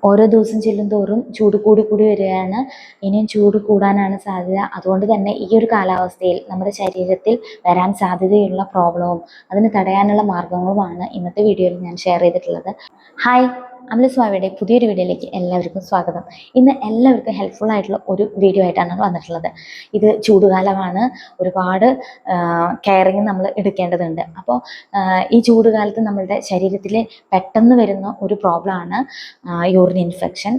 ഓരോ ദിവസം ചെല്ലുന്തോറും ചൂട് കൂടി കൂടി വരികയാണ്. ഇനിയും ചൂട് കൂടാനാണ് സാധ്യത. അതുകൊണ്ട് തന്നെ ഈ ഒരു കാലാവസ്ഥയിൽ നമ്മുടെ ശരീരത്തിൽ വരാൻ സാധ്യതയുള്ള പ്രോബ്ലവും അതിന് തടയാനുള്ള മാർഗങ്ങളുമാണ് ഇന്നത്തെ വീഡിയോയിൽ ഞാൻ ഷെയർ ചെയ്തിട്ടുള്ളത്. ഹായ്, അമലസ്വാമിയുടെ പുതിയൊരു വീഡിയോയിലേക്ക് എല്ലാവർക്കും സ്വാഗതം. ഇന്ന് എല്ലാവർക്കും ഹെൽപ്ഫുൾ ആയിട്ടുള്ള ഒരു വീഡിയോ ആയിട്ടാണ് വന്നിട്ടുള്ളത്. ഇത് ചൂടുകാലമാണ്, ഒരുപാട് കെയറിങ് നമ്മൾ എടുക്കേണ്ടതുണ്ട്. അപ്പോൾ ഈ ചൂടുകാലത്ത് നമ്മളുടെ ശരീരത്തിൽ പെട്ടെന്ന് വരുന്ന ഒരു പ്രോബ്ലമാണ് യൂറിൻ ഇൻഫെക്ഷൻ,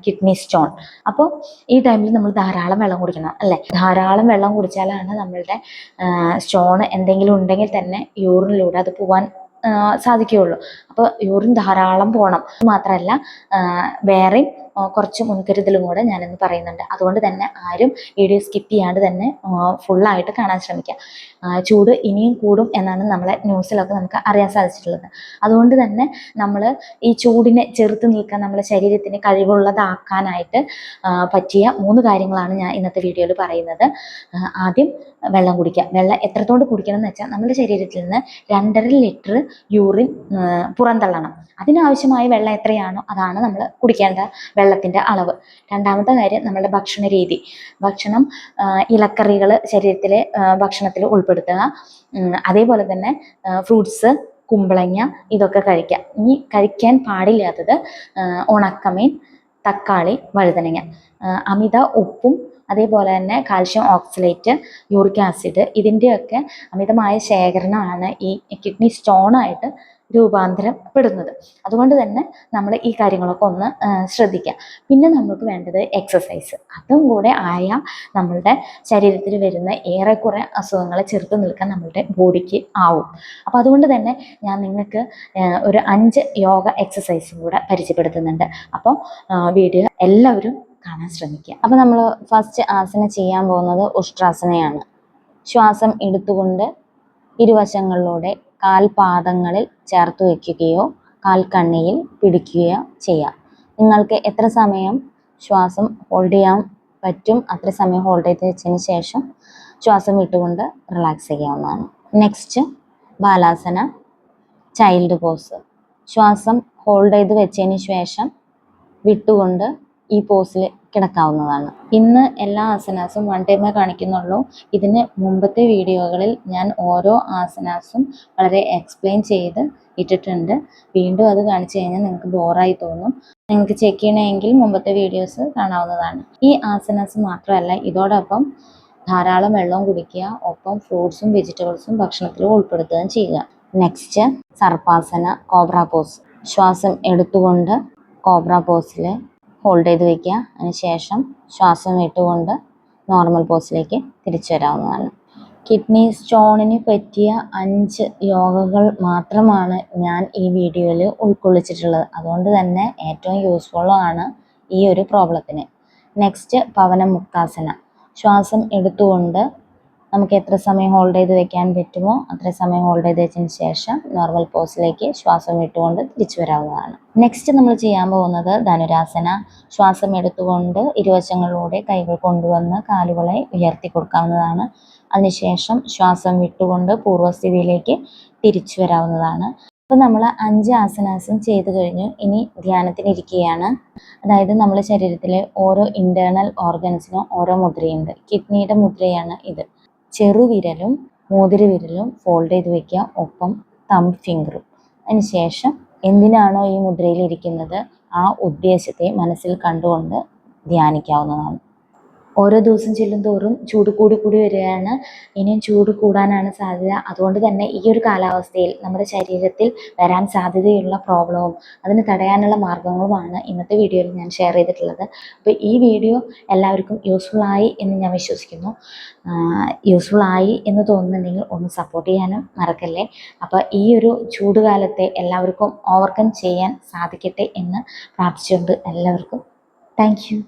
കിഡ്നി സ്റ്റോൺ. അപ്പോൾ ഈ ടൈമിൽ നമ്മൾ ധാരാളം വെള്ളം കുടിക്കണം അല്ലേ? ധാരാളം വെള്ളം കുടിച്ചാലാണ് നമ്മളുടെ സ്റ്റോൺ എന്തെങ്കിലും ഉണ്ടെങ്കിൽ തന്നെ യൂറിനിലൂടെ അത് പോകാൻ സാധിക്കുകയുള്ളൂ. അപ്പോൾ യൂറിൻ ധാരാളം പോകണം. മാത്രമല്ല വേറെയും കുറച്ച് മുൻകരുതലും കൂടെ ഞാനിന്ന് പറയുന്നുണ്ട്. അതുകൊണ്ട് തന്നെ ആരും വീഡിയോ സ്കിപ്പ് ചെയ്യാണ്ട് തന്നെ ഫുള്ളായിട്ട് കാണാൻ ശ്രമിക്കുക. ചൂട് ഇനിയും കൂടും എന്നാണ് നമ്മളെ ന്യൂസിലൊക്കെ നമുക്ക് അറിയാൻ സാധിച്ചിട്ടുള്ളത്. അതുകൊണ്ട് തന്നെ നമ്മൾ ഈ ചൂടിനെ ചെറുത്ത് നിൽക്കാൻ നമ്മളെ ശരീരത്തിന് കഴിവുള്ളതാക്കാനായിട്ട് പറ്റിയ 3 കാര്യങ്ങളാണ് ഞാൻ ഇന്നത്തെ വീഡിയോയിൽ പറയുന്നത്. ആദ്യം വെള്ളം കുടിക്കുക. വെള്ളം എത്രത്തോളം കുടിക്കണം എന്ന് വെച്ചാൽ നമ്മുടെ ശരീരത്തിൽ നിന്ന് 2.5 ലിറ്റർ യൂറിൻ പുറന്തള്ളണം. അതിനാവശ്യമായ വെള്ളം എത്രയാണോ അതാണ് നമ്മൾ കുടിക്കേണ്ട വെള്ളത്തിൻ്റെ അളവ്. രണ്ടാമത്തെ കാര്യം നമ്മുടെ ഭക്ഷണ രീതി. ഭക്ഷണം ഇലക്കറികൾ ശരീരത്തിലെ ഭക്ഷണത്തിൽ ഉൾപ്പെടുത്തുക. അതേപോലെ തന്നെ ഫ്രൂട്ട്സ്, കുമ്പളങ്ങ ഇതൊക്കെ കഴിക്കുക. ഇനി കഴിക്കാൻ പാടില്ലാത്തത് ഉണക്കമീൻ, തക്കാളി, വഴുതനങ്ങ. അമിത ഉപ്പും അതേപോലെ തന്നെ കാൽഷ്യം ഓക്സലേറ്റ്, യൂറിക് ആസിഡ് ഇതിൻ്റെയൊക്കെ അമിതമായ ശേഖരണമാണ് ഈ കിഡ്നി സ്റ്റോണായിട്ട് രൂപാന്തരപ്പെടുന്നത്. അതുകൊണ്ട് തന്നെ നമ്മൾ ഈ കാര്യങ്ങളൊക്കെ ഒന്ന് ശ്രദ്ധിക്കുക. പിന്നെ നമുക്ക് വേണ്ടത് എക്സസൈസ്. അതും കൂടെ ആയാൽ നമ്മളുടെ ശരീരത്തിൽ വരുന്ന ഏറെക്കുറെ അസുഖങ്ങളെ ചെറുത്ത് നിൽക്കാൻ നമ്മളുടെ ബോഡിക്ക് ആവും. അപ്പോൾ അതുകൊണ്ട് തന്നെ ഞാൻ നിങ്ങൾക്ക് ഒരു 5 യോഗ എക്സസൈസും കൂടെ പരിചയപ്പെടുത്തുന്നുണ്ട്. അപ്പോൾ വീഡിയോ എല്ലാവരും കാണാൻ ശ്രമിക്കുക. അപ്പോൾ നമ്മൾ ഫസ്റ്റ് ആസന ചെയ്യാൻ പോകുന്നത് ഉഷ്ട്രാസനയാണ്. ശ്വാസം എടുത്തുകൊണ്ട് ഇരുവശങ്ങളിലൂടെ കാൽപാദങ്ങളിൽ ചേർത്ത് വയ്ക്കുകയോ കാൽക്കണ്ണിയിൽ പിടിക്കുകയോ ചെയ്യാം. നിങ്ങൾക്ക് എത്ര സമയം ശ്വാസം ഹോൾഡ് ചെയ്യാൻ പറ്റും അത്ര സമയം ഹോൾഡ് ചെയ്ത് വെച്ചതിന് ശേഷം ശ്വാസം വിട്ടുകൊണ്ട് റിലാക്സ് ചെയ്യാവുന്നതാണ്. Next balasana, child pose. ശ്വാസം ഹോൾഡ് ചെയ്ത് വെച്ചതിന് ശേഷം വിട്ടുകൊണ്ട് ഈ പോസിൽ കിടക്കാവുന്നതാണ്. ഇന്ന് എല്ലാ ആസനാസും 1 ടൈമേ കാണിക്കുന്നുള്ളൂ. ഇതിന് മുമ്പത്തെ വീഡിയോകളിൽ ഞാൻ ഓരോ ആസനാസും വളരെ എക്സ്പ്ലെയിൻ ചെയ്ത് ഇട്ടിട്ടുണ്ട്. വീണ്ടും അത് കാണിച്ചു കഴിഞ്ഞാൽ നിങ്ങൾക്ക് ബോറായി തോന്നും. നിങ്ങൾക്ക് ചെക്ക് ചെയ്യണമെങ്കിൽ മുമ്പത്തെ വീഡിയോസ് കാണാവുന്നതാണ്. ഈ ആസനാസ് മാത്രമല്ല, ഇതോടൊപ്പം ധാരാളം വെള്ളം കുടിക്കുക, ഒപ്പം ഫ്രൂട്ട്സും വെജിറ്റബിൾസും ഭക്ഷണത്തിൽ ഉൾപ്പെടുത്തുകയും ചെയ്യുക. Next sarpasana, cobra pose. ശ്വാസം എടുത്തുകൊണ്ട് കോബ്ര പോസിൽ ഹോൾഡ് ചെയ്ത് വയ്ക്കുക. അതിനുശേഷം ശ്വാസം വിട്ടുകൊണ്ട് നോർമൽ പോസിലേക്ക് തിരിച്ചു വരാവുന്നതാണ്. കിഡ്നി സ്റ്റോണിന് പറ്റിയ 5 യോഗകൾ മാത്രമാണ് ഞാൻ ഈ വീഡിയോയിൽ ഉൾക്കൊള്ളിച്ചിട്ടുള്ളത്. അതുകൊണ്ട് തന്നെ ഏറ്റവും യൂസ്ഫുള്ളാണ് ഈ ഒരു പ്രോബ്ലത്തിന്. നെക്സ്റ്റ് പവന മുക്താസന. ശ്വാസം എടുത്തുകൊണ്ട് നമുക്ക് എത്ര സമയം ഹോൾഡ് ചെയ്ത് വെക്കാൻ പറ്റുമോ അത്ര സമയം ഹോൾഡ് ചെയ്ത് വെച്ചതിന് ശേഷം നോർമൽ പോസിലേക്ക് ശ്വാസം വിട്ടുകൊണ്ട് തിരിച്ചു വരാവുന്നതാണ്. നെക്സ്റ്റ് നമ്മൾ ചെയ്യാൻ പോകുന്നത് ധനുരാസന. ശ്വാസം എടുത്തുകൊണ്ട് ഇരുവശങ്ങളിലൂടെ കൈകൾ കൊണ്ടുവന്ന് കാലുകളെ ഉയർത്തി കൊടുക്കാവുന്നതാണ്. അതിനുശേഷം ശ്വാസം വിട്ടുകൊണ്ട് പൂർവ്വസ്ഥിതിയിലേക്ക് തിരിച്ചു വരാവുന്നതാണ്. അപ്പോൾ നമ്മൾ 5 ആസനാസും ചെയ്തു കഴിഞ്ഞു. ഇനി ധ്യാനത്തിനിരിക്കുകയാണ്. അതായത് നമ്മുടെ ശരീരത്തിലെ ഓരോ ഇൻറ്റേർണൽ ഓർഗൻസിനും ഓരോ മുദ്രയുണ്ട്. കിഡ്നിയുടെ മുദ്രയാണ് ഇത്. ചെറുവിരലും മോതിരവിരലും ഫോൾഡ് ചെയ്ത് വയ്ക്കുക, ഒപ്പം തമ്പ് ഫിംഗറും. അതിനുശേഷം എന്തിനാണോ ഈ മുദ്രയിൽ ഇരിക്കുന്നത് ആ ഉദ്ദേശത്തെ മനസ്സിൽ കണ്ടുകൊണ്ട് ധ്യാനിക്കാവുന്നതാണ്. ഓരോ ദിവസം ചെല്ലുന്തോറും ചൂട് കൂടി കൂടി വരികയാണ്. ഇനിയും ചൂട് കൂടാനാണ് സാധ്യത. അതുകൊണ്ട് തന്നെ ഈ ഒരു കാലാവസ്ഥയിൽ നമ്മുടെ ശരീരത്തിൽ വരാൻ സാധ്യതയുള്ള പ്രോബ്ലവും അതിന് തടയാനുള്ള മാർഗങ്ങളുമാണ് ഇന്നത്തെ വീഡിയോയിൽ ഞാൻ ഷെയർ ചെയ്തിട്ടുള്ളത്. അപ്പോൾ ഈ വീഡിയോ എല്ലാവർക്കും യൂസ്ഫുള്ളായി എന്ന് ഞാൻ വിശ്വസിക്കുന്നു. യൂസ്ഫുള്ളായി എന്ന് തോന്നുന്നുണ്ടെങ്കിൽ ഒന്ന് സപ്പോർട്ട് ചെയ്യാനും മറക്കല്ലേ. അപ്പോൾ ഈ ഒരു ചൂടുകാലത്തെ എല്ലാവർക്കും ഓവർകം ചെയ്യാൻ സാധിക്കട്ടെ എന്ന് പ്രാർത്ഥിച്ചുകൊണ്ട് എല്ലാവർക്കും താങ്ക് യു.